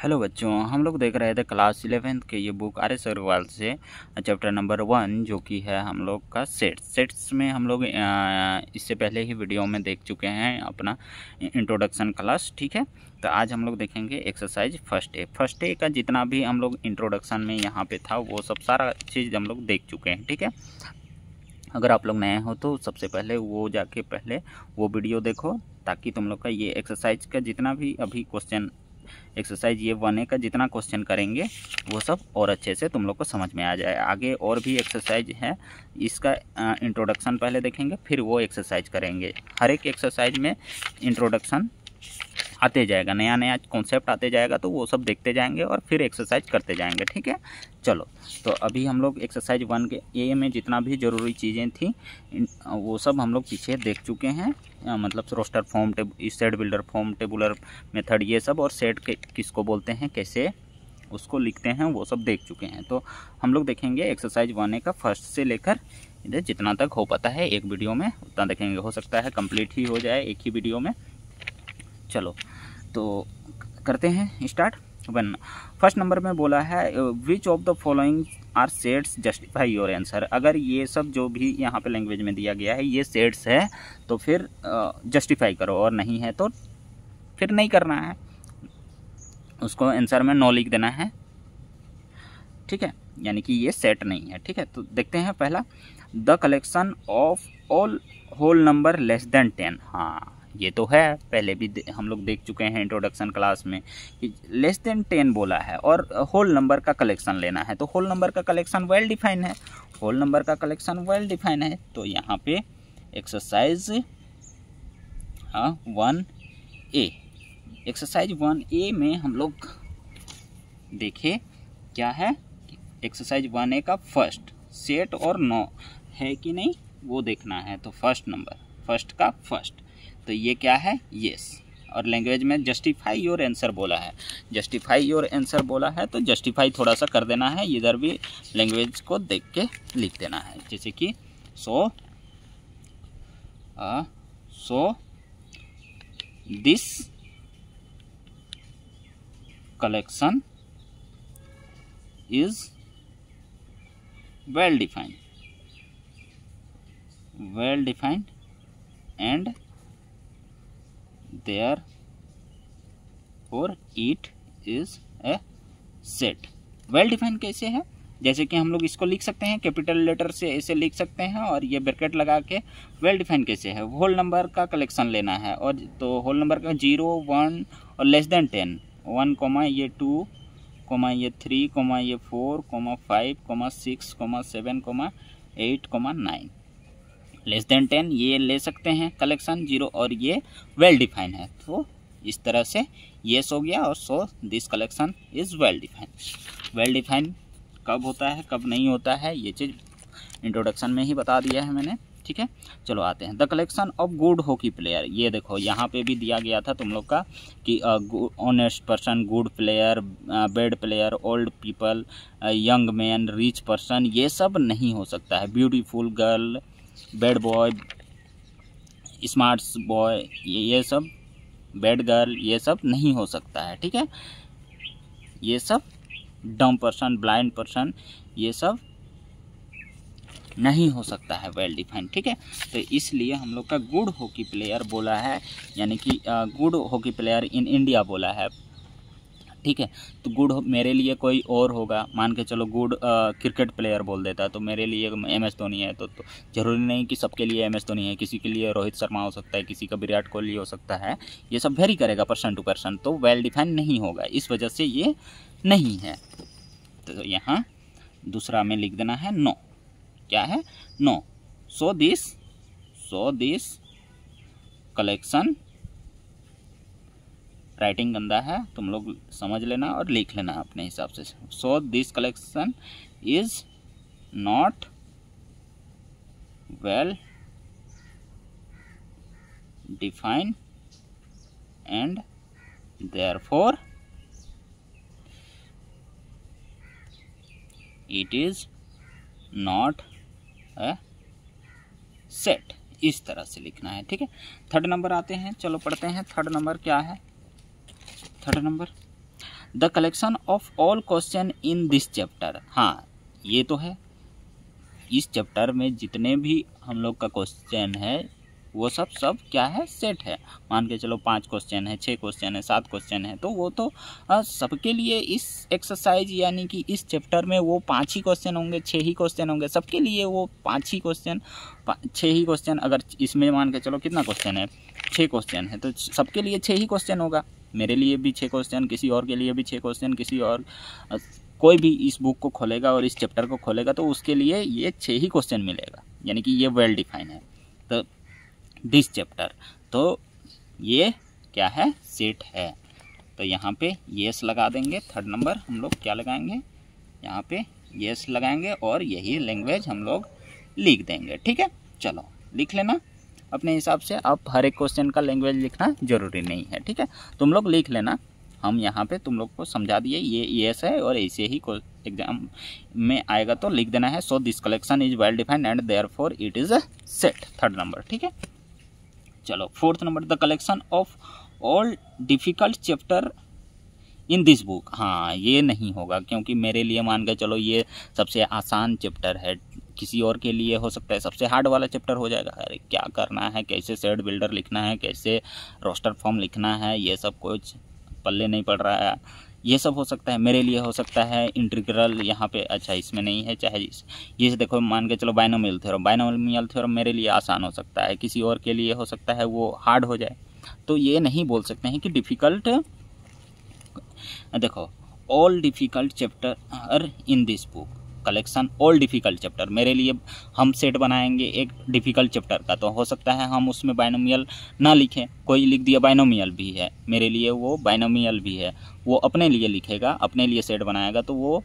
Hello बच्चों, हम लोग देख रहे थे क्लास 11th के ये बुक आर एस अग्रवाल से चैप्टर नंबर 1 जो कि है हम लोग का सेट्स में हम लोग इससे पहले ही वीडियो में देख चुके हैं अपना इंट्रोडक्शन क्लास। ठीक है, तो आज हम लोग देखेंगे एक्सरसाइज फर्स्ट ए का जितना भी हम लोग इंट्रोडक्शन में यहाँ पे था वो सब सारा चीज़ हम लोग देख चुके हैं। ठीक है, अगर आप लोग नए हो तो सबसे पहले वो जाके पहले वो वीडियो देखो ताकि तुम लोग का ये एक्सरसाइज का जितना भी अभी क्वेश्चन एक्सरसाइज ये 1A का जितना क्वेश्चन करेंगे वो सब और अच्छे से तुम लोग को समझ में आ जाए। आगे और भी एक्सरसाइज है, इसका इंट्रोडक्शन पहले देखेंगे फिर वो एक्सरसाइज करेंगे। हर एक एक्सरसाइज में इंट्रोडक्शन आते जाएगा, नया नया कॉन्सेप्ट आते जाएगा, तो वो सब देखते जाएंगे और फिर एक्सरसाइज करते जाएंगे। ठीक है, चलो तो अभी हम लोग एक्सरसाइज 1 के ए में जितना भी ज़रूरी चीज़ें थी वो सब हम लोग पीछे देख चुके हैं। मतलब roster form, set builder form, tabular method, ये सब, और सेट के किसको बोलते हैं, कैसे उसको लिखते हैं, वो सब देख चुके हैं। तो हम लोग देखेंगे एक्सरसाइज 1A का फर्स्ट से लेकर इधर जितना तक हो पाता है एक वीडियो में उतना देखेंगे। हो सकता है कंप्लीट ही हो जाए एक ही वीडियो में। चलो तो करते हैं स्टार्ट। फर्स्ट नंबर में बोला है which of the following are sets justify your answer. अगर ये सब जो भी यहाँ पे लैंग्वेज में दिया गया है ये सेट्स है तो फिर जस्टिफाई करो, और नहीं है तो फिर नहीं करना है, उसको आंसर में नो लिख देना है। ठीक है, यानी कि ये सेट नहीं है। ठीक है, तो देखते हैं पहला, the collection of all whole number less than 10। हाँ, ये तो है, पहले भी हम लोग देख चुके हैं इंट्रोडक्शन क्लास में कि लेस देन 10 बोला है और होल नंबर का कलेक्शन लेना है। तो होल नंबर का कलेक्शन वेल डिफाइन है, होल नंबर का कलेक्शन वेल डिफाइन है। तो यहाँ पे एक्सरसाइज 1A, एक्सरसाइज 1A में हम लोग देखे क्या है, एक्सरसाइज 1A का फर्स्ट सेट और नो है कि नहीं वो देखना है। तो फर्स्ट नंबर, फर्स्ट का फर्स्ट, तो ये क्या है, यस। और लैंग्वेज में जस्टिफाई योर आंसर बोला है, जस्टिफाई योर आंसर बोला है तो जस्टिफाई थोड़ा सा कर देना है, इधर भी लैंग्वेज को देख के लिख देना है। जैसे कि सो this collection is well defined and therefore it is a set। Well define कैसे है, जैसे कि हम लोग इसको लिख सकते हैं कैपिटल लेटर से, ऐसे लिख सकते हैं और ये ब्रैकेट लगा के। वेल डिफाइन कैसे है, होल नंबर का कलेक्शन लेना है, और तो होल नंबर का 0, 1 और लेस देन 10, 1 कोमा ये 2 कोमा ये 3 कोमा ये 4 comma 5 comma 6 comma 7 comma 8 comma 9, less than 10 ये ले सकते हैं कलेक्शन 0, और ये वेल डिफाइन है। तो इस तरह से येस हो गया, और सो this collection is well define. Well define कब होता है कब नहीं होता है ये चीज़ इंट्रोडक्शन में ही बता दिया है मैंने। ठीक है, चलो आते हैं the collection of good hockey player. ये देखो यहाँ पे भी दिया गया था तुम लोग का कि honest person, good player, bad player, old people, young man, rich person, ये सब नहीं हो सकता है। Beautiful girl, bad boy, smart boy, ये सब, बैड गर्ल, ये सब नहीं हो सकता है। ठीक है, ये सब डम पर्सन, ब्लाइंड पर्सन, ये सब नहीं हो सकता है वेल डिफाइंड। ठीक है, तो इसलिए हम लोग का गुड हॉकी प्लेयर बोला है, यानी कि good hockey player in India बोला है। ठीक है, तो गुड मेरे लिए कोई और होगा, मान के चलो गुड क्रिकेट प्लेयर बोल देता तो मेरे लिए MS धोनी है, तो जरूरी नहीं कि सबके लिए MS धोनी है, किसी के लिए रोहित शर्मा हो सकता है, किसी का विराट कोहली हो सकता है, ये सब वेरी करेगा पर्सन टू पर्सन, तो वेल डिफाइन नहीं होगा, इस वजह से ये नहीं है। तो यहाँ दूसरा में लिख देना है नो, क्या है, no. So this collection, writing गंदा है, तुम लोग समझ लेना और लिख लेना अपने हिसाब से। सो this collection is not well defined and therefore it is not a set, इस तरह से लिखना है। ठीक है, थर्ड नंबर आते हैं, चलो पढ़ते हैं। थर्ड नंबर क्या है, third number the collection of all question in this chapter. हाँ ये तो है, इस चैप्टर में जितने भी हम लोग का क्वेश्चन है वो सब क्या है, सेट है। मान के चलो 5 क्वेश्चन है, 6 क्वेश्चन है, 7 क्वेश्चन है, तो वो तो सबके लिए इस एक्सरसाइज यानी कि इस चैप्टर में वो 5 ही क्वेश्चन होंगे, 6 ही क्वेश्चन होंगे, सबके लिए वो 5 ही क्वेश्चन, 6 ही क्वेश्चन। अगर इसमें मान के चलो कितना क्वेश्चन है, 6 क्वेश्चन है, तो सबके लिए 6 ही क्वेश्चन होगा। मेरे लिए भी 6 क्वेश्चन, किसी और के लिए भी 6 क्वेश्चन, किसी और कोई भी इस बुक को खोलेगा और इस चैप्टर को खोलेगा तो उसके लिए ये 6 ही क्वेश्चन मिलेगा, यानी कि ये वेल डिफाइन है। तो दिस चैप्टर, तो ये क्या है, सेट है। तो यहाँ पे येस लगा देंगे। थर्ड नंबर हम लोग क्या लगाएंगे, यहाँ पे येस लगाएंगे और यही लैंग्वेज हम लोग लिख देंगे। ठीक है, चलो लिख लेना अपने हिसाब से। अब हर एक क्वेश्चन का लैंग्वेज लिखना जरूरी नहीं है, ठीक है, तुम लोग लिख लेना। हम यहाँ पे तुम लोग को समझा दिए, ये येस है और ऐसे ही एग्जाम में आएगा तो लिख देना है। सो this collection is well defined and therefore it is a set. Third number, ठीक है। चलो fourth number, the collection of all difficult chapter in this book. हाँ ये नहीं होगा, क्योंकि मेरे लिए मान के चलो ये सबसे आसान चैप्टर है, किसी और के लिए हो सकता है सबसे हार्ड वाला चैप्टर हो जाएगा। अरे क्या करना है, कैसे सेट बिल्डर लिखना है, कैसे रोस्टर फॉर्म लिखना है, ये सब कुछ पल्ले नहीं पड़ रहा है, ये सब हो सकता है। मेरे लिए हो सकता है इंटीग्रल, यहाँ पे अच्छा इसमें नहीं है, चाहे ये देखो मान के चलो बाइनोमियल थ्योरम मेरे लिए आसान हो सकता है, किसी और के लिए हो सकता है वो हार्ड हो जाए। तो ये नहीं बोल सकते हैं कि डिफ़िकल्ट, देखो all difficult chapter in this book collection, all difficult chapter. मेरे लिए हम सेट बनाएंगे एक डिफ़िकल्ट चैप्टर का, तो हो सकता है हम उसमें बाइनोमियल ना लिखें, कोई लिख दिया बाइनोमियल भी है, मेरे लिए वो बाइनोमियल भी है, वो अपने लिए लिखेगा, अपने लिए सेट बनाएगा, तो वो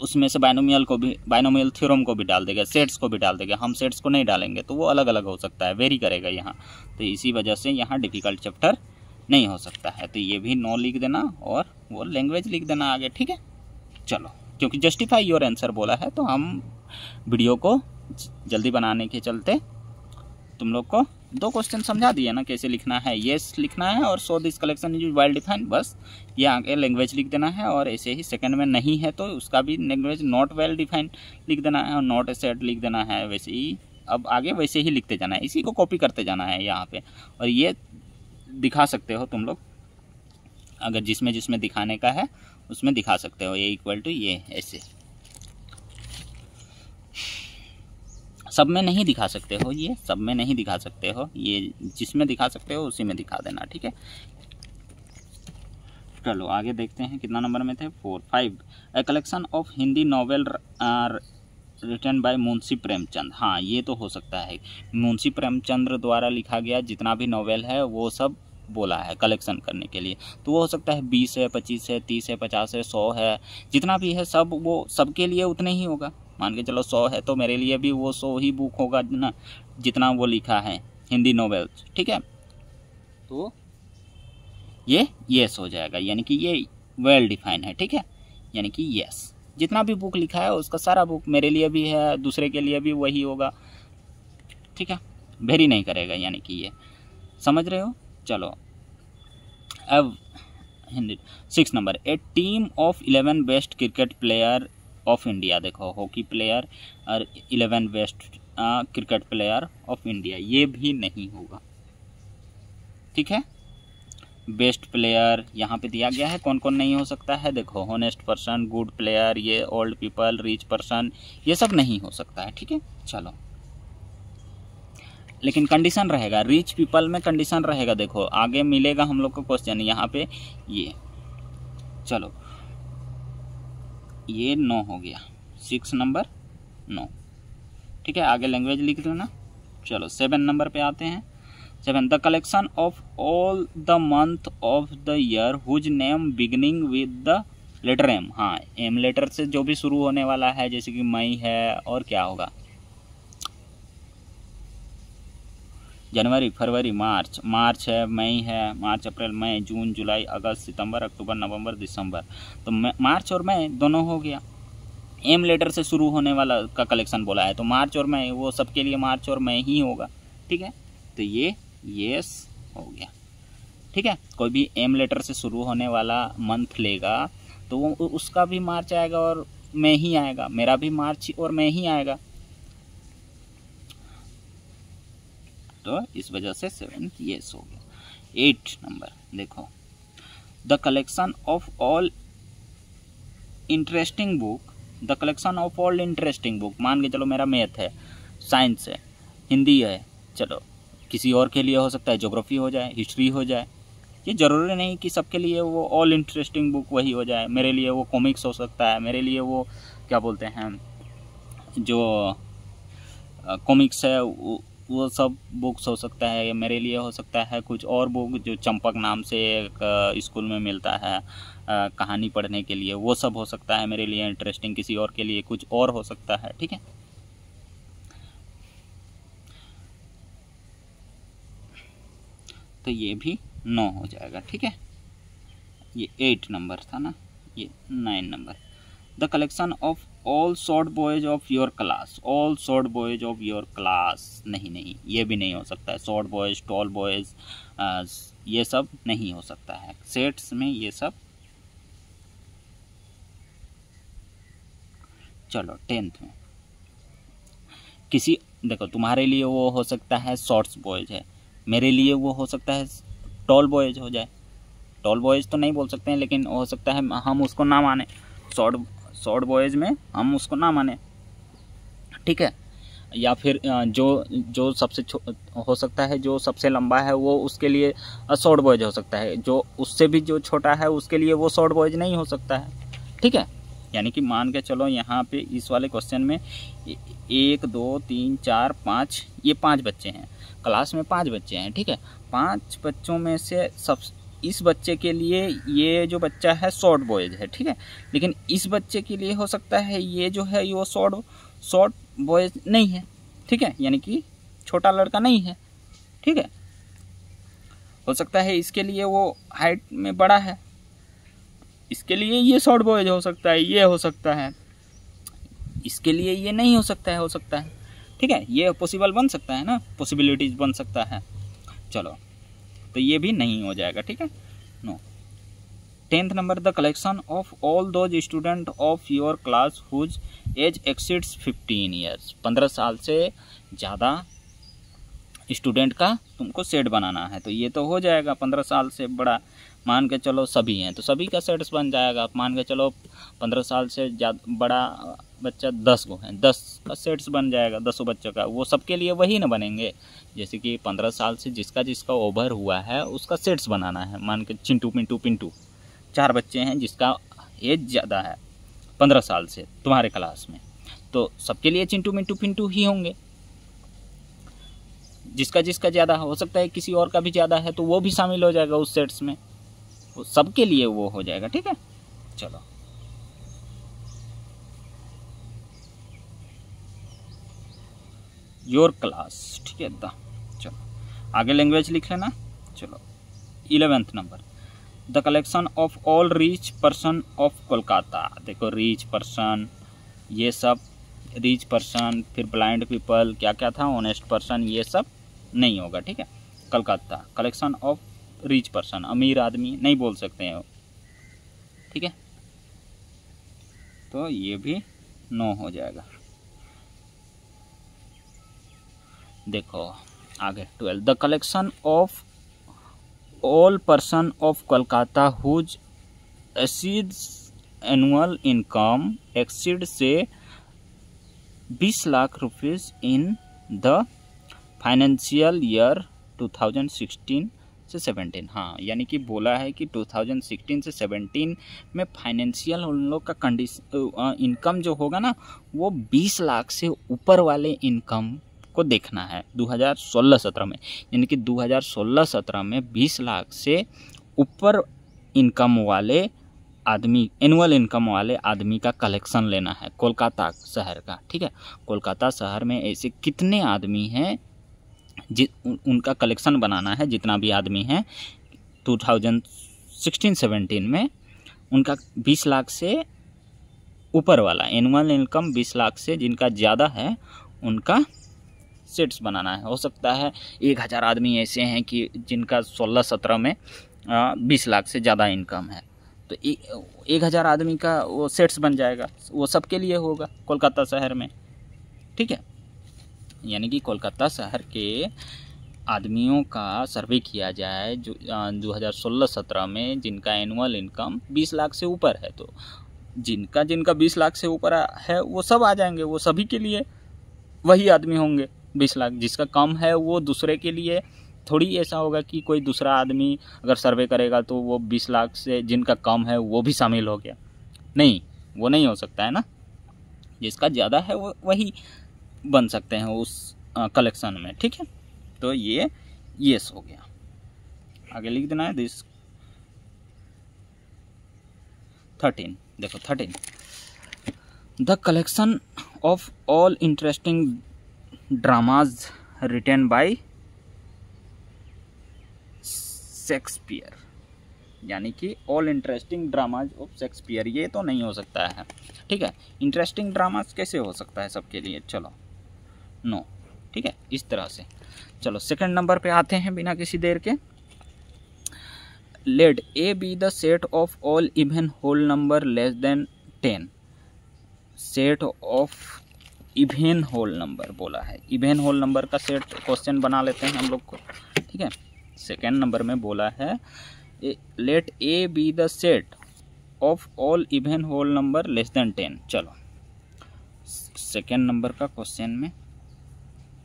उसमें से बाइनोमियल को भी, बाइनोमियल थ्योरम को भी डाल देगा, सेट्स को भी डाल देगा। हम सेट्स को नहीं डालेंगे तो वो अलग अलग हो सकता है, वेरी करेगा यहाँ। तो इसी वजह से यहाँ डिफ़िकल्ट चैप्टर नहीं हो सकता है। तो ये भी नो लिख देना और वो लैंग्वेज लिख देना आगे, ठीक है। चलो, क्योंकि जस्टिफाई योर आंसर बोला है तो हम वीडियो को जल्दी बनाने के चलते तुम लोग को 2 क्वेश्चन समझा दिए ना कैसे लिखना है। येस लिखना है और सो this collection is well defined, बस ये आगे लैंग्वेज लिख देना है। और ऐसे ही सेकंड में नहीं है तो उसका भी लैंग्वेज नॉट वेल डिफाइंड लिख देना है और नॉट ए सेट लिख देना है। वैसे ही अब आगे वैसे ही लिखते जाना है, इसी को कॉपी करते जाना है यहाँ पे। और ये दिखा सकते हो तुम लोग, अगर जिसमें जिसमें दिखाने का है उसमें दिखा सकते हो, ये इक्वल टू ये, ऐसे सब में नहीं दिखा सकते हो, ये सब में नहीं दिखा सकते हो, ये जिसमें दिखा सकते हो उसी में दिखा देना, ठीक है। चलो आगे देखते हैं कितना नंबर में थे, 4, 5। A collection of Hindi novel written by Munshi Premchand. हाँ ये तो हो सकता है, मुंशी प्रेमचंद्र द्वारा लिखा गया जितना भी नॉवेल है वो सब बोला है कलेक्शन करने के लिए। तो वो हो सकता है 20 है, 25 है, 30 है, 50 है, 100 है, जितना भी है सब, वो सबके लिए उतने ही होगा। मान के चलो 100 है तो मेरे लिए भी वो 100 ही बुक होगा ना, जितना वो लिखा है हिंदी नॉवेल्स, ठीक है। तो ये येस हो जाएगा, यानी कि ये वेल डिफाइन है, ठीक है, यानी कि येस। जितना भी बुक लिखा है उसका सारा बुक मेरे लिए भी है, दूसरे के लिए भी वही होगा, ठीक है, वेरी नहीं करेगा, यानी कि ये समझ रहे हो। चलो अब Hindi 6 number, A team of 11 best cricket player of India. देखो हॉकी प्लेयर और 11 best cricket player of India, ये भी नहीं होगा, ठीक है। बेस्ट प्लेयर यहाँ पे दिया गया है, कौन कौन नहीं हो सकता है, देखो होनेस्ट पर्सन, गुड प्लेयर, ये ओल्ड पीपल, रिच पर्सन, ये सब नहीं हो सकता है, ठीक है। चलो लेकिन कंडीशन रहेगा, रिच पीपल में कंडीशन रहेगा, देखो आगे मिलेगा हम लोग को क्वेश्चन यहाँ पे ये। चलो ये 9 हो गया, 6 नंबर 9, ठीक है, आगे लैंग्वेज लिख देना। चलो 7 नंबर पे आते हैं। 7, the collection of all the month of the year whose name beginning with the letter M. हाँ एम लेटर से जो भी शुरू होने वाला है, जैसे कि मई है, और क्या होगा, जनवरी, फरवरी, मार्च है, मई है, मार्च, अप्रैल, मई, जून, जुलाई, अगस्त, सितंबर, अक्टूबर, नवंबर, दिसंबर। तो मार्च और मई दोनों हो गया। एम लेटर से शुरू होने वाला का कलेक्शन बोला है तो मार्च और मई, वो सबके लिए मार्च और मई ही होगा, ठीक है। तो ये येस हो गया। ठीक है। कोई भी एम लेटर से शुरू होने वाला मंथ लेगा तो वो उसका भी मार्च आएगा और मई ही आएगा, मेरा भी मार्च और मई ही आएगा। तो इस वजह से 7 यस हो गया। 8 नंबर देखो, the collection of all interesting book, the collection of all interesting book, मान के चलो मेरा मैथ है, साइंस है, हिंदी है, चलो किसी और के लिए हो सकता है ज्योग्राफी हो जाए, हिस्ट्री हो जाए, ये ज़रूरी नहीं कि सबके लिए वो ऑल इंटरेस्टिंग बुक वही हो जाए। मेरे लिए वो कॉमिक्स हो सकता है, मेरे लिए वो क्या बोलते हैं जो कॉमिक्स है वो सब बुक्स हो सकता है, मेरे लिए हो सकता है कुछ और बुक जो चंपक नाम से एक स्कूल में मिलता है कहानी पढ़ने के लिए, वो सब हो सकता है मेरे लिए इंटरेस्टिंग, किसी और के लिए कुछ और हो सकता है। ठीक है, तो ये भी 9 हो जाएगा। ठीक है, ये 8 नंबर था ना, ये 9 number, the collection of all short boys of your class, all short boys of your class, नहीं ये भी नहीं हो सकता है। शॉर्ट बॉयज, टॉल बॉयज, ये सब नहीं हो सकता है सेट्स में ये सब। चलो 10th में किसी, देखो तुम्हारे लिए वो हो सकता है शॉर्ट्स बॉयज है, मेरे लिए वो हो सकता है टॉल बॉयज हो जाए। टॉल बॉयज तो नहीं बोल सकते हैं, लेकिन हो सकता है हम उसको ना माने, शॉर्ट बॉयज में हम उसको ना माने। ठीक है, या फिर जो सबसे हो सकता है जो सबसे लंबा है वो उसके लिए शॉर्ट बॉयज हो सकता है, जो उससे भी जो छोटा है उसके लिए वो शॉर्ट बॉयज नहीं हो सकता है। ठीक है, यानी कि मान के चलो यहाँ पे इस वाले क्वेश्चन में 1 2 3 4 5, ये 5 बच्चे हैं, क्लास में 5 बच्चे हैं। ठीक है, 5 बच्चों में से सब इस बच्चे के लिए ये जो बच्चा है शॉर्ट बॉयज है। ठीक है, लेकिन इस बच्चे के लिए हो सकता है ये जो है वो शॉर्ट बॉयज नहीं है। ठीक है, यानी कि छोटा लड़का नहीं है। ठीक है, हो सकता है इसके लिए वो हाइट में बड़ा है, इसके लिए ये शॉर्ट बॉयज हो सकता है, ये हो सकता है, इसके लिए ये नहीं हो सकता है। ठीक है, ये पॉसिबल बन सकता है ना, पॉसिबिलिटीज बन सकता है। चलो, तो ये भी नहीं हो जाएगा। ठीक है, no. 10th number, the collection of all those student of your class whose age exceeds 15 years, 15 साल से ज़्यादा स्टूडेंट का तुमको सेट बनाना है, तो ये तो हो जाएगा। 15 साल से बड़ा मान के चलो सभी हैं तो सभी का सेट्स बन जाएगा। मान के चलो 15 साल से ज़्यादा बड़ा बच्चा 10 गो है, 10 का सेट्स बन जाएगा, 10 बच्चों का। वो सबके लिए वही ना बनेंगे, जैसे कि 15 साल से जिसका ओवर हुआ है उसका सेट्स बनाना है। मान के चिंटू पिंटू पिंटू 4 बच्चे हैं जिसका एज ज़्यादा है 15 साल से तुम्हारे क्लास में, तो सबके लिए चिंटू मिंटू पिंटू ही होंगे। जिसका ज़्यादा हो सकता है किसी और का भी ज़्यादा है तो वो भी शामिल हो जाएगा उस सेट्स में, वो सबके लिए वो हो जाएगा। ठीक है, चलो योर क्लास। ठीक है, चलो आगे लैंग्वेज लिख लेना। चलो 11th number, the collection of all rich person of Kolkata. देखो रिच पर्सन, ये सब रिच पर्सन, फिर ब्लाइंड पीपल, क्या क्या था, ऑनेस्ट पर्सन, ये सब नहीं होगा। ठीक है, Calcutta collection of rich person, अमीर आदमी नहीं बोल सकते हैं। ठीक है, तो ये भी 9 हो जाएगा। देखो आगे 12, the collection of all person of Kolkata whose exceeds annual income exceed से 20 lakh rupees in the financial year 2016 से 17। हाँ, यानी कि बोला है कि 2016 से 17 में फाइनेंशियल उन लोग का इनकम जो होगा ना वो 20 लाख से ऊपर वाले इनकम को देखना है 2016-17 में। यानी कि 2016-17 में 20 लाख से ऊपर इनकम वाले आदमी, एनुअल इनकम वाले आदमी का कलेक्शन लेना है कोलकाता शहर का। ठीक है, कोलकाता शहर में ऐसे कितने आदमी हैं उनका कलेक्शन बनाना है, जितना भी आदमी है 2016-17 में उनका 20 लाख से ऊपर वाला एनुअल इनकम 20 लाख से जिनका ज़्यादा है उनका सेट्स बनाना है। हो सकता है 1000 आदमी ऐसे हैं कि जिनका 16-17 में 20 लाख से ज़्यादा इनकम है, तो 1000 आदमी का वो सेट्स बन जाएगा, वो सबके लिए होगा कोलकाता शहर में, ठीक है। यानी कि कोलकाता शहर के आदमियों का सर्वे किया जाए जो 2016-17 में जिनका एनुअल इनकम 20 लाख से ऊपर है, तो जिनका 20 लाख से ऊपर है वो सब आ जाएंगे, वो सभी के लिए वही आदमी होंगे 20 लाख। जिसका कम है वो दूसरे के लिए थोड़ी ऐसा होगा कि कोई दूसरा आदमी अगर सर्वे करेगा तो वो 20 लाख से जिनका कम है वो भी शामिल हो गया, नहीं, वो नहीं हो सकता है ना। जिसका ज़्यादा है वो वही बन सकते हैं उस कलेक्शन में, ठीक है। तो ये यस हो गया। आगे लिख देना है दिस 13। देखो 13, the collection of all interesting dramas written by Shakespeare, यानी कि all interesting dramas of Shakespeare, ये तो नहीं हो सकता है, ठीक है। इंटरेस्टिंग ड्रामाज कैसे हो सकता है सबके लिए, चलो नो, ठीक है, इस तरह से। चलो सेकंड नंबर पे आते हैं बिना किसी देर के। Let A be the set of all even whole number less than 10। Set of even whole number बोला है, इवन होल नंबर का सेट क्वेश्चन बना लेते हैं हम लोग को, ठीक है। सेकेंड नंबर में बोला है let A be the set of all even whole number less than 10। चलो सेकेंड नंबर का क्वेश्चन में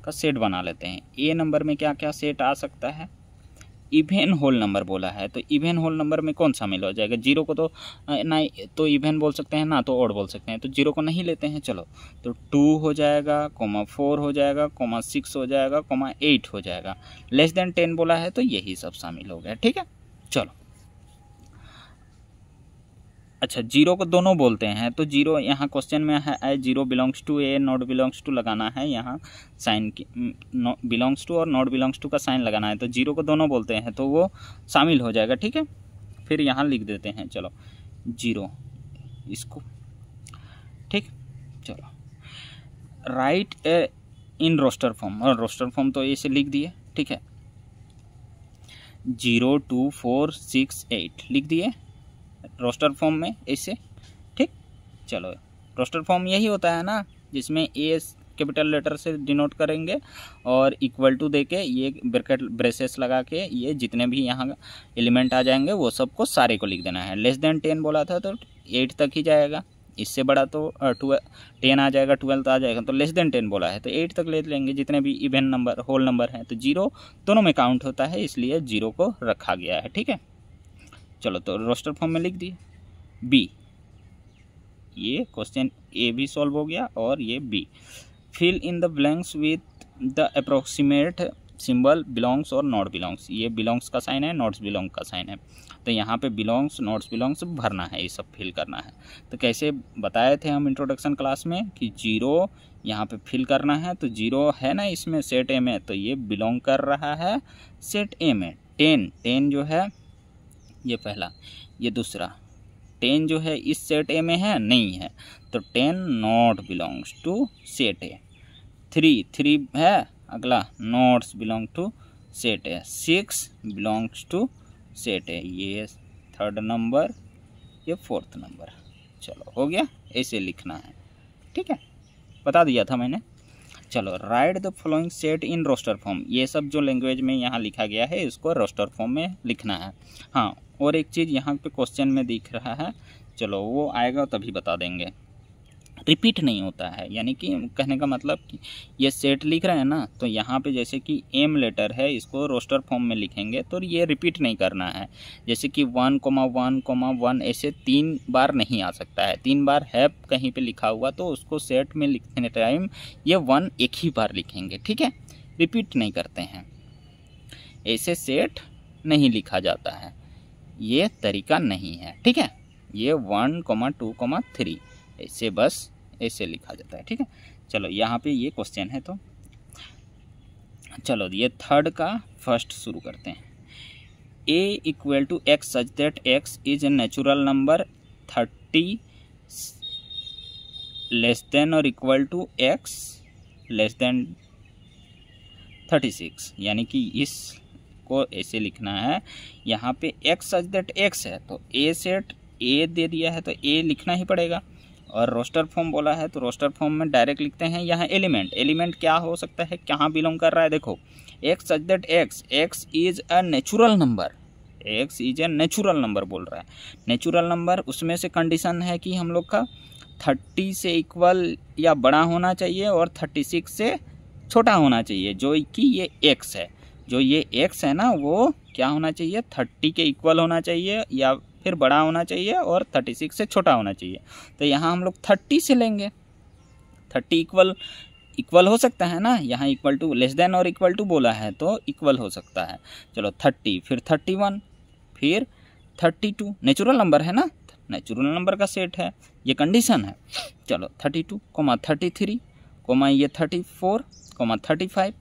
का सेट बना लेते हैं। ए नंबर में क्या क्या सेट आ सकता है, इवन होल नंबर बोला है, तो इवन होल नंबर में कौन शामिल हो जाएगा, जीरो को तो ना तो इवन बोल सकते हैं ना तो ऑड बोल सकते हैं, तो जीरो को नहीं लेते हैं। चलो तो 2 हो जाएगा, 4 हो जाएगा, 6 हो जाएगा, 8 हो जाएगा। लेस देन 10 बोला है तो यही सब शामिल हो गया, ठीक है। चलो अच्छा, जीरो को दोनों बोलते हैं, तो जीरो यहाँ क्वेश्चन में है zero belongs to A, not belongs to लगाना है, यहाँ साइन की बिलोंग्स टू और नॉट बिलोंग्स टू का साइन लगाना है, तो जीरो को दोनों बोलते हैं तो वो शामिल हो जाएगा, ठीक है। फिर यहाँ लिख देते हैं, चलो जीरो इसको, ठीक। चलो write A in roster form, और रोस्टर फॉर्म तो ऐसे लिख दिए, ठीक है। 0 2 4 6 8 लिख दिए रोस्टर फॉर्म में ऐसे, ठीक। चलो रोस्टर फॉर्म यही होता है ना जिसमें ए कैपिटल लेटर से डिनोट करेंगे और इक्वल टू देके ये ब्रैकेट ब्रेसेस लगा के ये जितने भी यहाँ एलिमेंट आ जाएंगे वो सबको सारे को लिख देना है। लेस देन 10 बोला था तो 8 तक ही जाएगा, इससे बड़ा तो 10 आ जाएगा, 12 आ जाएगा, तो लेस देन 10 बोला है तो 8 तक ले लेंगे जितने भी इवन नंबर होल नंबर हैं। तो जीरो दोनों में काउंट होता है इसलिए जीरो को रखा गया है, ठीक है। चलो तो रोस्टर फॉर्म में लिख दिए बी, ये क्वेश्चन ए भी सॉल्व हो गया और ये B. Fill in the blanks with the approximate symbol belongs और नॉट बिलोंग्स, ये बिलोंग्स का साइन है, नॉट्स बिलोंग का साइन है, तो यहाँ पे बिलोंग्स नॉट्स बिलोंग्स भरना है, ये सब फिल करना है। तो कैसे बताए थे हम इंट्रोडक्शन क्लास में कि जीरो यहाँ पे फिल करना है, तो जीरो है ना इसमें सेट ए में, तो ये बिलोंग कर रहा है सेट ए में। 10 जो है ये पहला, ये दूसरा 10 जो है इस सेट ए में है नहीं है, तो 10 not belongs to set A. 3 है अगला, nots belong to set A. 6 belongs to set A, ये थर्ड नंबर, ये फोर्थ नंबर। चलो हो गया, ऐसे लिखना है, ठीक है, बता दिया था मैंने। चलो write the following set in roster form, ये सब जो लैंग्वेज में यहाँ लिखा गया है इसको रोस्टर फॉर्म में लिखना है। हाँ और एक चीज़ यहाँ पे क्वेश्चन में दिख रहा है, चलो वो आएगा तभी बता देंगे, रिपीट नहीं होता है, यानी कि कहने का मतलब कि ये सेट लिख रहे हैं ना, तो यहाँ पे जैसे कि एम लेटर है इसको रोस्टर फॉर्म में लिखेंगे तो ये रिपीट नहीं करना है। जैसे कि 1,1,1 ऐसे 3 बार नहीं आ सकता है, 3 बार है कहीं पे लिखा हुआ तो उसको सेट में लिखने टाइम ये 1 एक ही बार लिखेंगे, ठीक है, रिपीट नहीं करते हैं, ऐसे सेट नहीं लिखा जाता है, ये तरीका नहीं है, ठीक है। ये 1, 2, 3 ऐसे बस ऐसे लिखा जाता है, ठीक है। चलो यहाँ पे ये क्वेश्चन है, तो चलो ये थर्ड का फर्स्ट शुरू करते हैं। a equal to x such that x is a natural number 30 less than और equal to x less than 36, यानी कि इसको ऐसे लिखना है, यहाँ पे x सच दैट x है तो a सेट a दे दिया है तो a लिखना ही पड़ेगा, और रोस्टर फॉर्म बोला है तो रोस्टर फॉर्म में डायरेक्ट लिखते हैं। यहाँ एलिमेंट क्या हो सकता है, कहाँ बिलोंग कर रहा है, देखो x such that x is a natural number, x is a natural number बोल रहा है। नेचुरल नंबर, उसमें से कंडीशन है कि हम लोग का 30 से इक्वल या बड़ा होना चाहिए और 36 से छोटा होना चाहिए, जो कि ये x है, जो ये x है ना वो क्या होना चाहिए, 30 के इक्वल होना चाहिए या फिर बड़ा होना चाहिए और 36 से छोटा होना चाहिए। तो यहाँ हम लोग 30 से लेंगे, 30 इक्वल हो सकता है ना, यहाँ इक्वल टू लेस देन और इक्वल टू बोला है तो इक्वल हो सकता है। चलो 30, फिर 31, फिर 32, नेचुरल नंबर है ना, नेचुरल नंबर का सेट है, ये कंडीशन है। चलो 32, 33, ये 34, 35,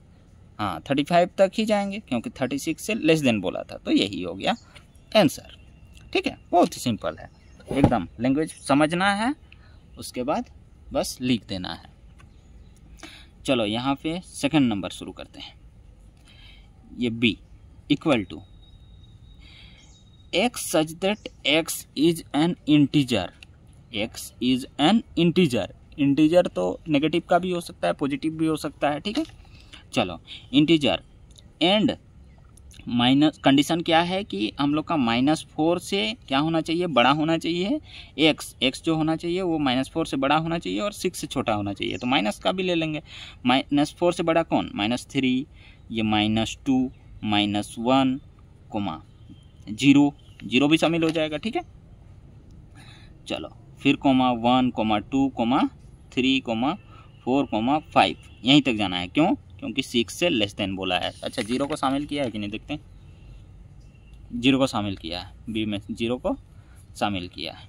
हाँ 35 तक ही जाएंगे क्योंकि 36 से लेस देन बोला था, तो यही हो गया आंसर। ठीक है, बहुत ही सिंपल है एकदम, लैंग्वेज समझना है, उसके बाद बस लिख देना है। चलो यहाँ पे सेकंड नंबर शुरू करते हैं। ये B equal to x such that x is an integer, x is an integer, integer तो नेगेटिव का भी हो सकता है, पॉजिटिव भी हो सकता है। ठीक है, चलो इंटीजर एंड माइनस, कंडीशन क्या है कि हम लोग का -4 से क्या होना चाहिए, बड़ा होना चाहिए, x जो होना चाहिए वो -4 से बड़ा होना चाहिए और 6 से छोटा होना चाहिए, तो माइनस का भी ले लेंगे। -4 से बड़ा कौन, -3, ये -2, -1, जीरो भी शामिल हो जाएगा। ठीक है, चलो फिर 1, 2, 3, 4, 5, यहीं तक जाना है। क्यों, क्योंकि 6 से लेस देन बोला है। अच्छा, जीरो को शामिल किया है कि नहीं, देखते हैं। जीरो को शामिल किया है, बी में जीरो को शामिल किया है।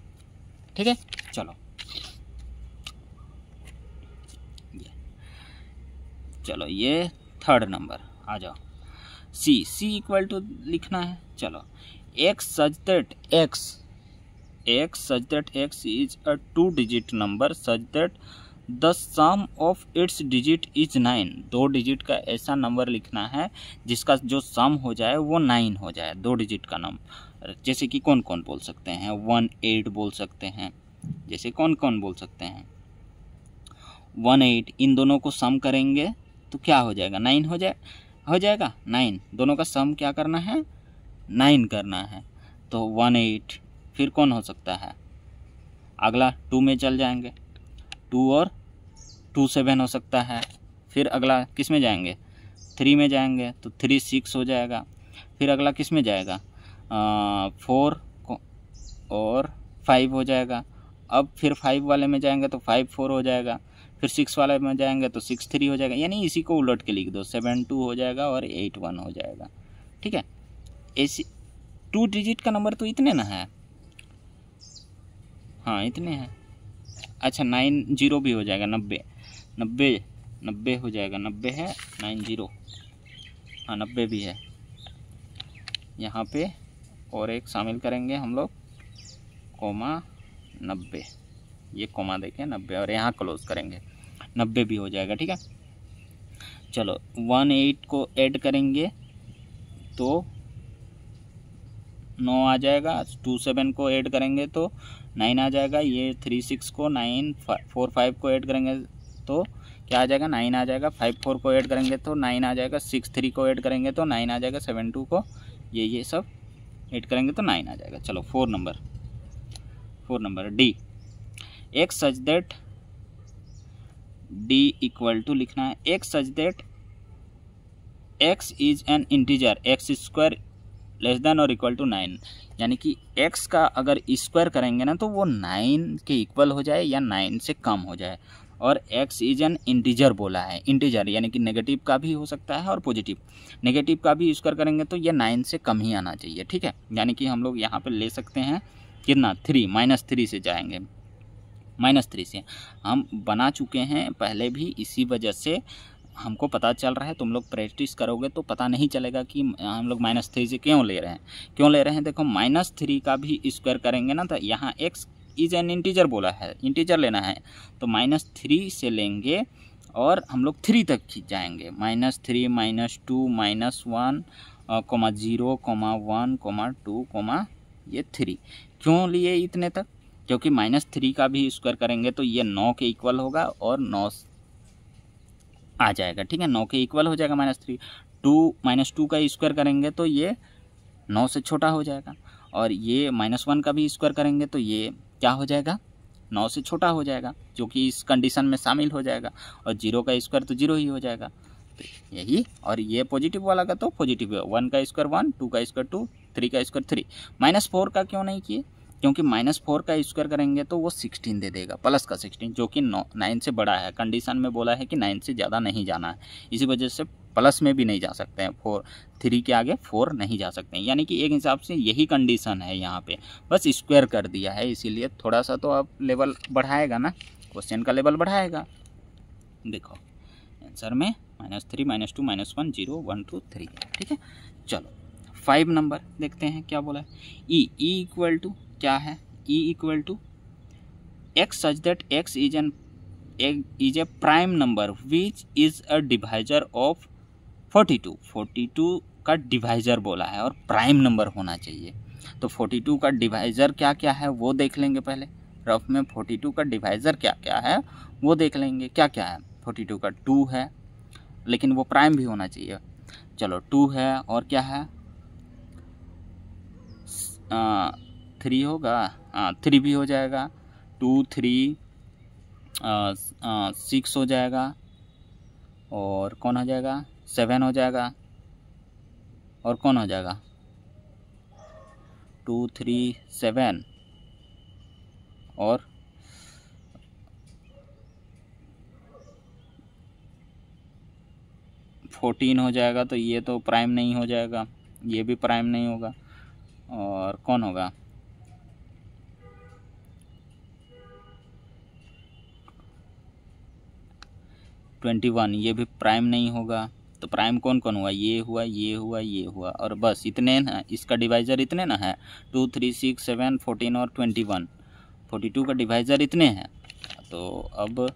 ठीक है, चलो ये थर्ड नंबर आ जाओ। सी इक्वल टू लिखना है। चलो x such that x is a 2 digit number such that the sum of its digit is 9, 2 digit का ऐसा नंबर लिखना है जिसका जो सम हो जाए वो 9 हो जाए, 2 डिजिट का नंबर। जैसे कि कौन कौन बोल सकते हैं, 18 बोल सकते हैं, जैसे कौन कौन बोल सकते हैं 18, इन दोनों को सम करेंगे तो क्या हो जाएगा, 9 हो जाएगा 9, दोनों का सम क्या करना है, 9 करना है, तो 18। फिर कौन हो सकता है, अगला 2 में चल जाएंगे, 2 और 2 7 हो सकता है। फिर अगला किस में जाएंगे, 3 में जाएंगे तो 3 6 हो जाएगा। फिर अगला किस में जाएगा, 4 और 5 हो जाएगा। अब फिर 5 वाले में जाएंगे तो 5 4 हो जाएगा। फिर 6 वाले में जाएंगे तो 6 3 हो जाएगा, यानी इसी को उलट के लिख दो, 7 2 हो जाएगा और 8 1 हो जाएगा। ठीक है, ऐसी 2 डिजिट का नंबर तो इतने ना है, हाँ इतने हैं। अच्छा 9 0 भी हो जाएगा, 90 हो जाएगा, 90 है 9 0, हाँ 90 भी है। यहाँ पे और एक शामिल करेंगे हम लोग, 90, ये कोमा देखें 90 और यहाँ क्लोज करेंगे, 90 भी हो जाएगा। ठीक है, चलो 18 को ऐड करेंगे तो 9 आ जाएगा, 27 को ऐड करेंगे तो 9 आ जाएगा, ये 36 को 9 4 5 को ऐड करेंगे तो क्या आ जाएगा, 9 आ जाएगा, 5 4 को ऐड करेंगे तो 9 आ जाएगा, 6 3 को ऐड करेंगे तो 9 आ जाएगा, 7 2 को ये सब ऐड करेंगे तो 9 आ जाएगा। चलो 4 number D, x such that D equal to लिखना है x such that x is an integer x square less than और इक्वल टू 9, यानी कि x का अगर स्क्वायर करेंगे ना तो वो 9 के इक्वल हो जाए या 9 से कम हो जाए, और x इज एन इंटीजर बोला है, इंटीजर यानी कि नेगेटिव का भी हो सकता है और पॉजिटिव, नेगेटिव का भी स्क्वायर करेंगे तो ये 9 से कम ही आना चाहिए। ठीक है, यानी कि हम लोग यहाँ पे ले सकते हैं कितना, 3, -3 से जाएंगे, -3 से हम बना चुके हैं पहले भी, इसी वजह से हमको पता चल रहा है। तुम लोग प्रैक्टिस करोगे तो पता नहीं चलेगा कि हम लोग -3 से क्यों ले रहे हैं। देखो -3 का भी स्क्वायर करेंगे ना तो यहाँ x इज एन इंटीजर बोला है, इंटीजर लेना है तो -3 से लेंगे और हम लोग 3 तक खींच जाएंगे, -3 -2 -1 0 1 2 ये 3। क्यों लिए इतने तक? क्योंकि -3 का भी स्क्वायर करेंगे तो ये 9 के इक्वल होगा और 9 आ जाएगा, ठीक है, 9 के इक्वल हो जाएगा -3। -2 का स्क्वायर करेंगे तो ये 9 से छोटा हो जाएगा, और ये -1 का भी स्क्वायर करेंगे तो ये क्या हो जाएगा, 9 से छोटा हो जाएगा, जो कि इस कंडीशन में शामिल हो जाएगा। और 0 का स्क्वायर तो 0 ही हो जाएगा, तो यही। और ये पॉजिटिव वाला का तो पॉजिटिव है, 1 का स्क्वायर 1, 2 का स्क्वायर 2, 3 का स्क्वायर 3। -4 का क्यों नहीं किए? क्योंकि -4 का स्क्वायर करेंगे तो वो 16 दे देगा, प्लस का 16, जो कि 9 से बड़ा है। कंडीशन में बोला है कि 9 से ज़्यादा नहीं जाना है, इसी वजह से प्लस में भी नहीं जा सकते हैं, 3 के आगे 4 नहीं जा सकते हैं। यानी कि एक हिसाब से यही कंडीशन है यहाँ पे, बस स्क्वायर कर दिया है, इसीलिए थोड़ा सा तो अब लेवल बढ़ाएगा ना, क्वेश्चन का लेवल बढ़ाएगा। देखो आंसर में -3 -2 -1 0 1 2 3, ठीक है। चलो 5 नंबर देखते हैं क्या बोला है। ई इक्वल टू क्या है? E equal to x such that x is a prime number which is a divisor of 42। 42 का डिवाइजर बोला है और प्राइम नंबर होना चाहिए, तो 42 का डिवाइजर क्या क्या है वो देख लेंगे पहले। रफ में 42 का डिवाइजर क्या क्या है वो देख लेंगे। क्या क्या है? 42 का 2 है, लेकिन वो प्राइम भी होना चाहिए। चलो 2 है, और क्या है? 3 होगा, 3 भी हो जाएगा, 2 3 6 हो जाएगा, और कौन हो जाएगा? 7 हो जाएगा, और कौन हो जाएगा? 2 3 7 और 14 हो जाएगा, तो ये तो प्राइम नहीं हो जाएगा, ये भी प्राइम नहीं होगा। और कौन होगा? 21, ये भी प्राइम नहीं होगा। तो प्राइम कौन कौन हुआ? ये हुआ, ये हुआ, ये हुआ, और बस इतने ना, इसका डिवाइजर इतने ना है, 2 3 6 7 14 और 21। 42 का डिवाइजर इतने हैं, तो अब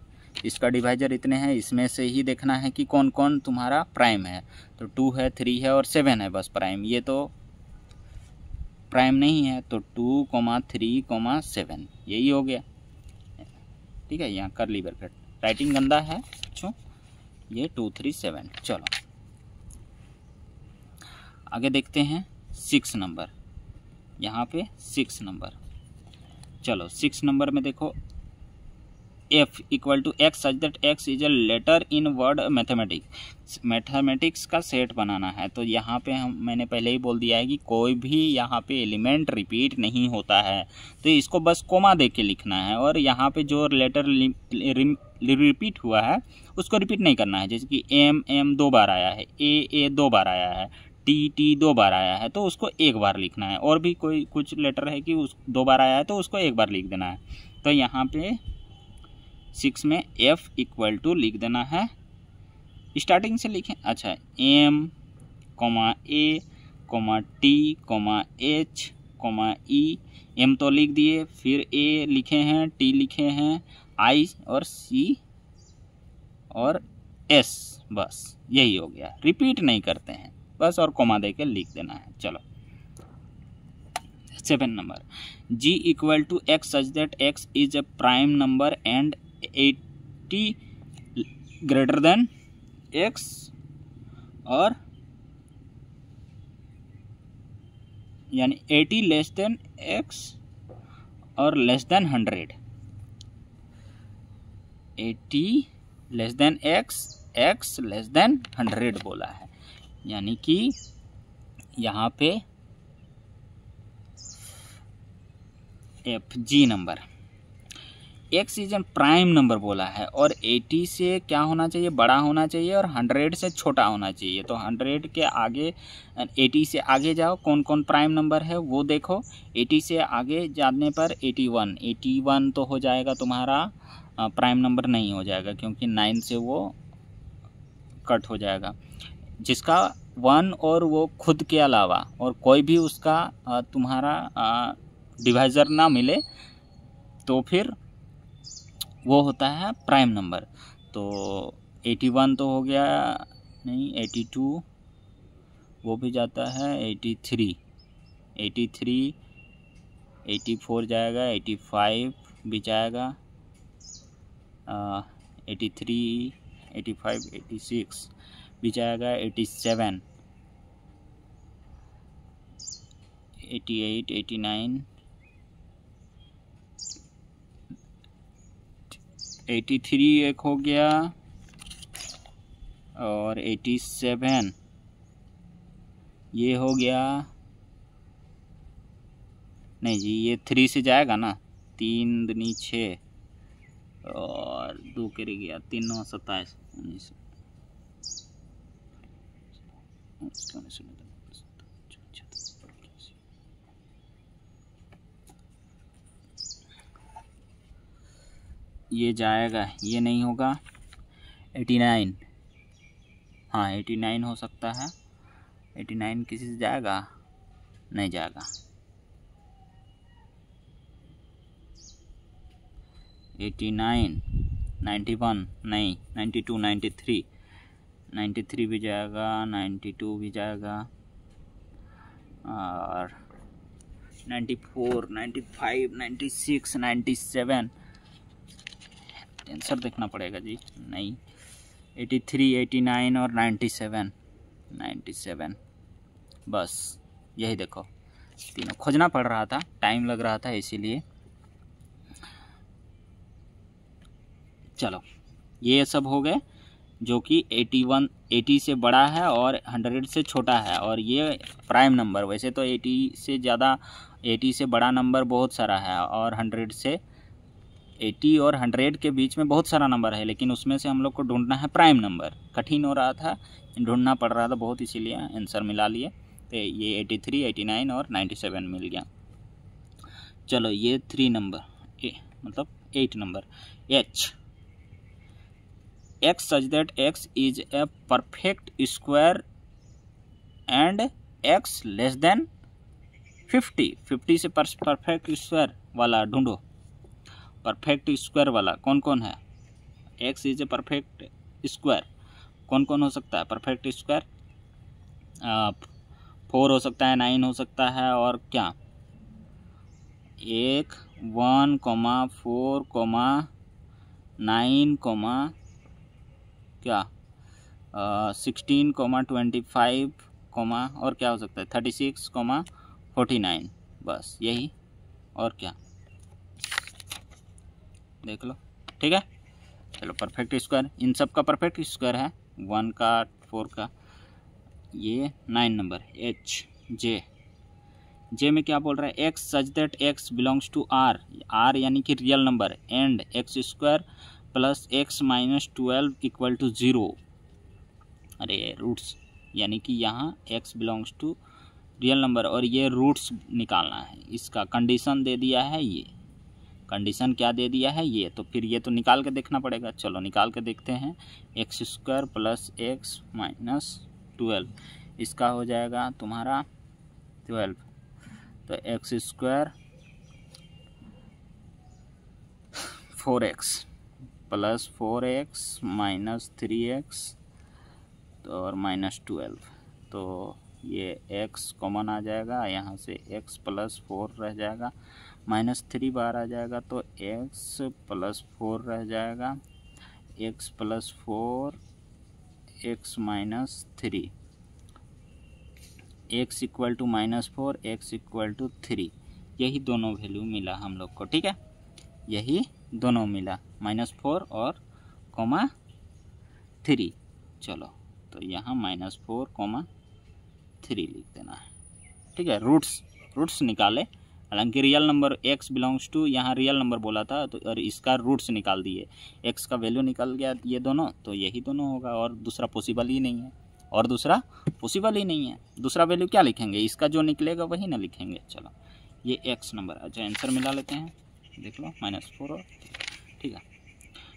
इसका डिवाइजर इतने हैं, इसमें से ही देखना है कि कौन कौन तुम्हारा प्राइम है। तो 2 है, 3 है और 7 है बस प्राइम, ये तो प्राइम नहीं है, तो 2 3 7 यही हो गया, ठीक है। यहाँ कर्ली ब्रैकेट, राइटिंग गंदा है बच्चों, ये 2 3 7। चलो आगे देखते हैं 6 नंबर, यहाँ पे 6 नंबर। चलो 6 नंबर में देखो, f equal to x such that x is a letter in word mathematics. Mathematics का सेट बनाना है, तो यहाँ पे मैंने पहले ही बोल दिया है कि कोई भी यहाँ पे एलिमेंट रिपीट नहीं होता है, तो इसको बस कोमा दे के लिखना है। और यहाँ पे जो लेटर रिपीट हुआ है उसको रिपीट नहीं करना है, जैसे कि m 2 बार आया है, a 2 बार आया है, t 2 बार आया है, तो उसको एक बार लिखना है। और भी कोई कुछ लेटर है कि उस 2 बार आया है तो उसको एक बार लिख देना है। तो यहाँ पे 6 में f इक्वल टू लिख देना है, स्टार्टिंग से लिखें। अच्छा, m, a, t, h, e, m तो लिख दिए, फिर a लिखे हैं, t लिखे हैं, i और c और s, बस यही हो गया। रिपीट नहीं करते हैं, बस और कोमा दे के लिख देना है। चलो 7 number, g equal to x such that x is a prime number and 80 greater than x और यानी 80 लेस देन x और less than 100। 80 less than x less than 100 बोला है, यानी कि यहाँ पे g number, x is an prime number बोला है, और 80 से क्या होना चाहिए? बड़ा होना चाहिए, और 100 से छोटा होना चाहिए। तो 100 के आगे, 80 से आगे जाओ, कौन कौन प्राइम नंबर है वो देखो। 80 से आगे जाने पर 81 तो हो जाएगा तुम्हारा, प्राइम नंबर नहीं हो जाएगा, क्योंकि 9 से वो कट हो जाएगा। जिसका 1 और वो खुद के अलावा और कोई भी उसका तुम्हारा डिवाइज़र ना मिले, तो फिर वो होता है प्राइम नंबर। तो 81 तो हो गया नहीं, 82 वो भी जाता है, 83 84 जाएगा, 85 भी जाएगा, 83 85 86 भी जाएगा, 87 88 89 83 एक हो गया, और 87 ये हो गया। नहीं जी, ये 3 से जाएगा ना, 3 दूनी 6 और 2 के रह गया, 3 9 27 19 ये जाएगा, ये नहीं होगा। 89, हाँ 89 हो सकता है। 89 किसी से जाएगा, नहीं जाएगा। 89 91 नहीं, 92 93 भी जाएगा, 92 भी जाएगा, और 94 95 96 97 आंसर देखना पड़ेगा जी। नहीं, 83 89 और 97 बस यही देखो, तीनों खोजना पड़ रहा था, टाइम लग रहा था इसीलिए। चलो ये सब हो गए जो कि 80 से बड़ा है और 100 से छोटा है, और ये प्राइम नंबर। वैसे तो 80 से ज़्यादा, 80 से बड़ा नंबर बहुत सारा है, और 100 से 80 और 100 के बीच में बहुत सारा नंबर है, लेकिन उसमें से हम लोग को ढूंढना है प्राइम नंबर। कठिन हो रहा था, ढूंढना पड़ रहा था बहुत, इसीलिए आंसर मिला लिए। तो ये 83 89 और 97 मिल गया। चलो ये 3 नंबर, मतलब 8 number, x such that x is a perfect square and x less than 50 से परफेक्ट स्क्वायर वाला ढूंढो। परफेक्ट स्क्वायर वाला कौन कौन है? x is a perfect square, कौन कौन हो सकता है परफेक्ट स्क्वायर? 4 हो सकता है, 9 हो सकता है, और क्या 1 4 9 क्या 16 25 और क्या हो सकता है 36 49, बस यही, और क्या देख लो। ठीक है, चलो परफेक्ट स्क्वायर, इन सब का परफेक्ट स्क्वायर है, 1 का 4 का। ये 9 नंबर जे में क्या बोल रहा है? X such that x belongs to R यानी कि real number, and x square plus X minus 12 equal to 0। Are roots, यानी कि यहाँ X belongs to real number और ये रूट्स निकालना है। इसका कंडीशन दे दिया है, ये कंडीशन क्या दे दिया है ये, तो फिर ये तो निकाल के देखना पड़ेगा। चलो निकाल के देखते हैं। X square plus X minus 12, इसका हो जाएगा तुम्हारा 12। तो x square 4x plus 4x minus 3x तो और माइनस 12, तो ये x कॉमन आ जाएगा, यहाँ से x प्लस 4 रह जाएगा, माइनस 3 बार आ जाएगा, तो x प्लस 4 रह जाएगा, x plus 4 x minus 3, x equal to minus 4 x equal to 3। यही दोनों वैल्यू मिला हम लोग को। ठीक है, यही दोनों मिला, -4 और -3। चलो तो यहाँ -4 3 लिख देना है। ठीक है, रूट्स निकाले, हालांकि real number x belongs to, यहाँ रियल नंबर बोला था तो, और इसका रूट्स निकाल दिए, x का वैल्यू निकल गया ये दोनों, तो यही दोनों होगा, और दूसरा पॉसिबल ही नहीं है, दूसरा वैल्यू क्या लिखेंगे? इसका जो निकलेगा वही ना लिखेंगे। चलो ये x नंबर, अच्छा आंसर मिला लेते हैं, देख लो -4 और, ठीक है।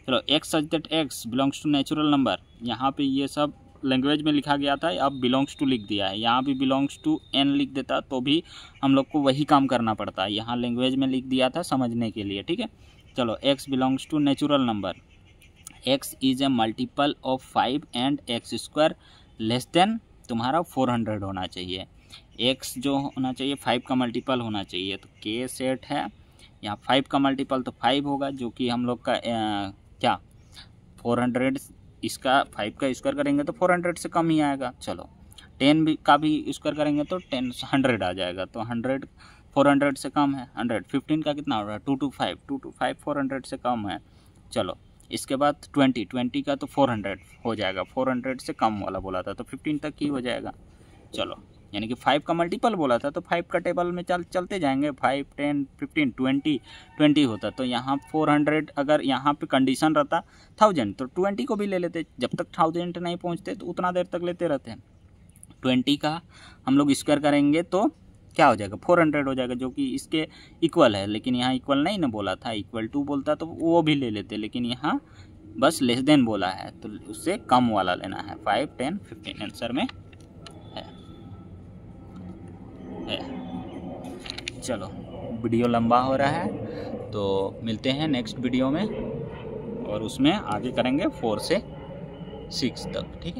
चलो x such that x belongs to natural number, यहाँ पे ये सब लैंग्वेज में लिखा गया था, अब बिलोंग्स टू लिख दिया है। यहाँ भी बिलोंग्स टू n लिख देता तो भी हम लोग को वही काम करना पड़ता है, यहाँ लैंग्वेज में लिख दिया था समझने के लिए। ठीक है, चलो x belongs to natural number, x is a multiple of 5 and x square less than तुम्हारा 400 होना चाहिए। x जो होना चाहिए 5 का मल्टीपल होना चाहिए, तो k सेट है, यहाँ 5 का मल्टीपल तो 5 होगा, जो कि हम लोग का क्या 400, इसका 5 का स्क्वायर करेंगे तो 400 से कम ही आएगा। चलो 10 भी का भी स्क्वायर करेंगे तो 100 आ जाएगा, तो 100 400 से कम है। 100 15 का कितना हो रहा है 225 400 से कम है। चलो इसके बाद 20 का तो 400 हो जाएगा, 400 से कम वाला बोला था तो 15 तक ही हो जाएगा। चलो यानी कि 5 का मल्टीपल बोला था तो 5 का टेबल में चलते जाएंगे, 5 10 15 20 होता, तो यहाँ 400 अगर यहाँ पे कंडीशन रहता 1000 तो 20 को भी ले लेते, जब तक 1000 नहीं पहुँचते तो उतना देर तक लेते रहते हैं। 20 का हम लोग स्क्वायर करेंगे तो क्या हो जाएगा 400 हो जाएगा, जो कि इसके इक्वल है, लेकिन यहाँ इक्वल नहीं ना बोला था, इक्वल टू बोलता तो वो भी ले लेते, लेकिन यहाँ बस लेस देन बोला है तो उससे कम वाला लेना है। 5 10 15 आंसर में है। चलो वीडियो लंबा हो रहा है तो मिलते हैं नेक्स्ट वीडियो में, और उसमें आगे करेंगे 4 से 6 तक, ठीक है।